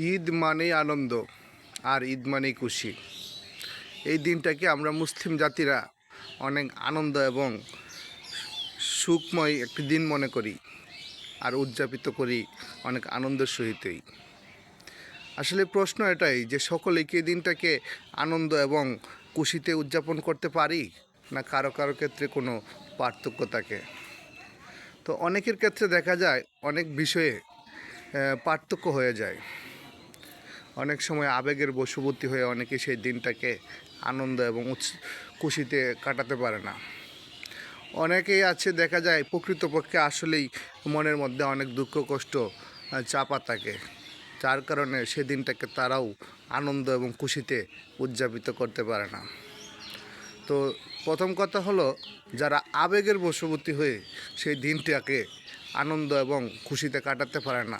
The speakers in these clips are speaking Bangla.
ঈদ মানেই আনন্দ আর ঈদ মানেই খুশি। এই দিনটাকে আমরা মুসলিম জাতিরা অনেক আনন্দ এবং সুখময় একটি দিন মনে করি আর উদযাপিত করি অনেক আনন্দের সহিতই। আসলে প্রশ্ন এটাই যে সকলে কি এই দিনটাকে আনন্দ এবং খুশিতে উদযাপন করতে পারি, না কারো কারো ক্ষেত্রে কোনো পার্থক্য থাকে। তো অনেকের ক্ষেত্রে দেখা যায় অনেক বিষয়ে পার্থক্য হয়ে যায়। অনেক সময় আবেগের বশবর্তী হয়ে অনেকে সেই দিনটাকে আনন্দ এবং খুশিতে কাটাতে পারে না। অনেকেই আছে দেখা যায় প্রকৃতপক্ষে আসলেই মনের মধ্যে অনেক দুঃখ কষ্ট চাপা থাকে, যার কারণে সেদিনটাকে তারাও আনন্দ এবং খুশিতে উদযাপিত করতে পারে না। তো প্রথম কথা হলো, যারা আবেগের বশবর্তী হয়ে সেই দিনটাকে আনন্দ এবং খুশিতে কাটাতে পারে না,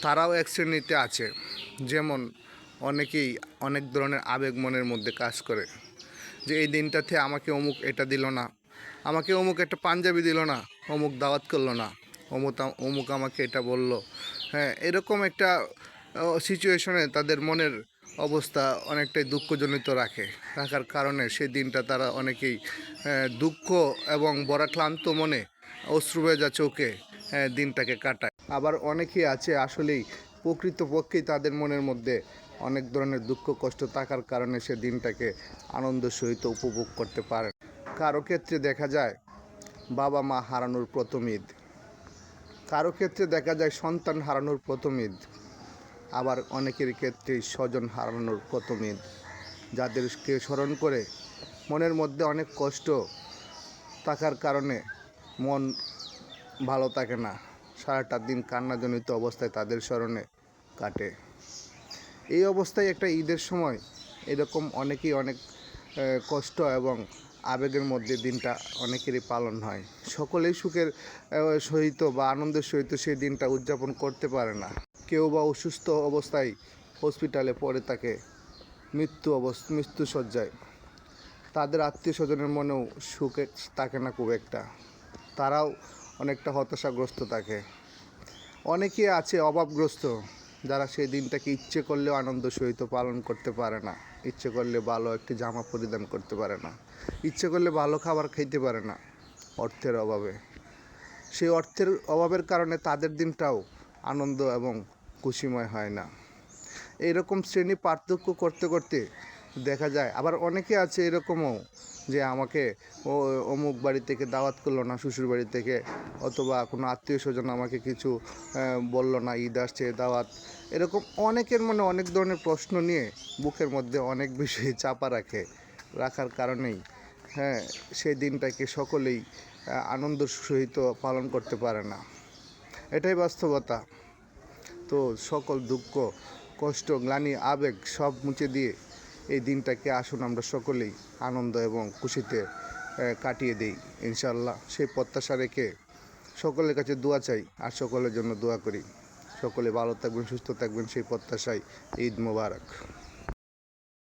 তারাও এক শ্রেণীতে আছে। যেমন অনেকেই অনেক ধরনের আবেগ মনের মধ্যে কাজ করে, যে এই দিনটাতে আমাকে অমুক এটা দিল না, আমাকে অমুক একটা পাঞ্জাবি দিল না, অমুক দাওয়াত করলো না, অমুক আমাকে এটা বলল। হ্যাঁ, এরকম একটা সিচুয়েশনে তাদের মনের অবস্থা অনেকটাই দুঃখজনিত রাখার কারণে সেই দিনটা তারা অনেকেই দুঃখ এবং ক্লান্ত মনে অশ্রু ভেজা চোখে দিনটাকে কাটায়। আবার অনেকেই আছে আসলেই প্রকৃতপক্ষেই তাদের মনের মধ্যে অনেক ধরনের দুঃখ কষ্ট থাকার কারণে সে দিনটাকে আনন্দের সহিত উপভোগ করতে পারে। কারো ক্ষেত্রে দেখা যায় বাবা মা হারানোর প্রথম ঈদ, কারো ক্ষেত্রে দেখা যায় সন্তান হারানোর প্রথম ঈদ, আবার অনেকের ক্ষেত্রেই স্বজন হারানোর প্রথম ঈদ, যাদেরকে স্মরণ করে মনের মধ্যে অনেক কষ্ট থাকার কারণে মন ভালো থাকে না, সারাটা দিন কান্নাজনিত অবস্থায় তাদের স্মরণে কাটে। এই অবস্থায় একটা ঈদের সময় এরকম অনেকেই অনেক কষ্ট এবং আবেগের মধ্যে দিনটা অনেকেরই পালন হয়। সকলেই সুখের সহিত বা আনন্দের সহিত সেই দিনটা উদযাপন করতে পারে না। কেউ বা অসুস্থ অবস্থায় হসপিটালে পড়ে থাকে, মৃত্যুসজ্জায়, তাদের আত্মীয় স্বজনের মনেও সুখে থাকে না খুব একটা, তারাও অনেকটা হতাশাগ্রস্ত থাকে। অনেকে আছে অভাবগ্রস্ত, যারা সেই দিনটাকে ইচ্ছে করলেও আনন্দ সহিত পালন করতে পারে না, ইচ্ছে করলে ভালো একটি জামা পরিধান করতে পারে না, ইচ্ছে করলে ভালো খাবার খেতে পারে না, অর্থের অভাবে। সেই অর্থের অভাবের কারণে তাদের দিনটাও আনন্দ এবং খুশিময় হয় না। এইরকম শ্রেণী পার্থক্য করতে করতে দেখা যায় আবার অনেকে আছে এরকমও, যে আমাকে অমুক বাড়ি থেকে দাওয়াত করলো না, শ্বশুর বাড়ি থেকে, অথবা কোনো আত্মীয় স্বজন আমাকে কিছু বললো না, ঈদ আসছে দাওয়াত। এরকম অনেকের মনে অনেক ধরনের প্রশ্ন নিয়ে বুকের মধ্যে অনেক বেশি চাপা রাখার কারণেই সেই দিনটাকে সকলেই আনন্দের সহিত পালন করতে পারে না। এটাই বাস্তবতা। তো সকল দুঃখ কষ্ট গ্লানি আবেগ সব মুছে দিয়ে এই দিনটাকে আসুন আমরা সকলেই আনন্দ এবং খুশিতে কাটিয়ে দিই ইনশাআল্লাহ। সেই প্রত্যাশা রেখে সকলের কাছে দোয়া চাই আর সকলের জন্য দোয়া করি। সকলে ভালো থাকবেন, সুস্থ থাকবেন, সেই প্রত্যাশায় ঈদ মোবারক।